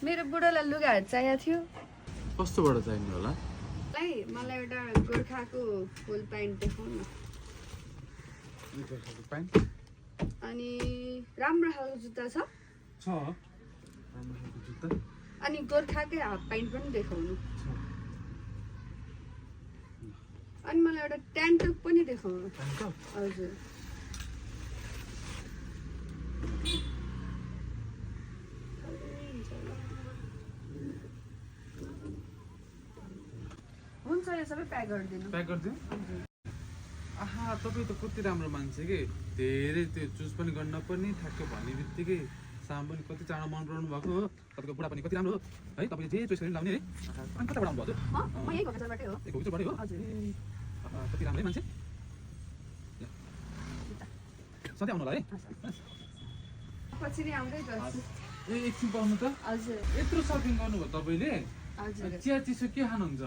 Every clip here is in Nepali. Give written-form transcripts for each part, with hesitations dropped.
मेरो बुढोलाई लुगाहरू चाहिएको थियो। कस्तोबाट चाहिने होला? मलाई एउटा गोर्खाको फुल प्यान्ट देखाउनु न। प्यान्ट अनि राम्रो खालको जुत्ता छ? छ राम्रो खालको जुत्ता। अनि गोर्खाकै हाफ प्यान्ट पनि देखाउनु। अनि मलाई एउटा ट्यान्क टप पनि देखाउनु। हजुर। हुन्छ यो सबै प्याक गरिदिनु। प्याक गरिदिउँ? आहा तपाईँ त कति राम्रो मान्छे के, धेरै त्यो चुज पनि गर्न नपर्ने, ठ्याक्क भन्ने बित्तिकै साम पनि कति चाँडो मन पराउनु भएको हो। तपाईँको बुढा पनि कति राम्रो हो है, तपाईँले जे चोइस गरेर लाउने है। अनि कताबाट आउनु भयो? म यही घोकचरबाटै हो। ए घोकचरबाटै हो? हजुर। कति राम्रो है मान्छे। सधैँ आउनु होला है? पछि नै आउँदै गर्छु। ए एकछिन पाउनु त। हजुर। यत्रो सपिङ गर्नुभयो तपाईँले? हजुर। चिया चिसो के खानुहुन्छ?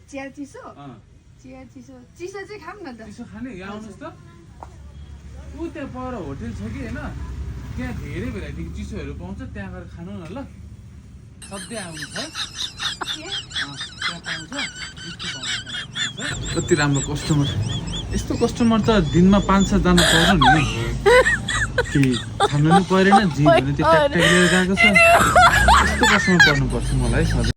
चिया चिसो? चिया चिसो चिसो चाहिँ खाऊँ न त। चिसो खाने? यहाँ आउनुहोस् त। ऊ त्यहाँ पर होटेल छ कि होइन, त्यहाँ धेरै भेराइटीको चिसोहरू पाउँछ, त्यहाँ गएर खानु न ल। सधैँ आउनु छ, त्यहाँ पाउँछ। कति राम्रो कस्टमर, यस्तो कस्टमर त दिनमा 5-7 जना पाउँछ नि। केही खानु नि परेन, जे भने त्यो ट्याक ट्याक लिएर गएको छ। यस्तो कस्टमर पर्नुपर्छ मलाई सधैँ।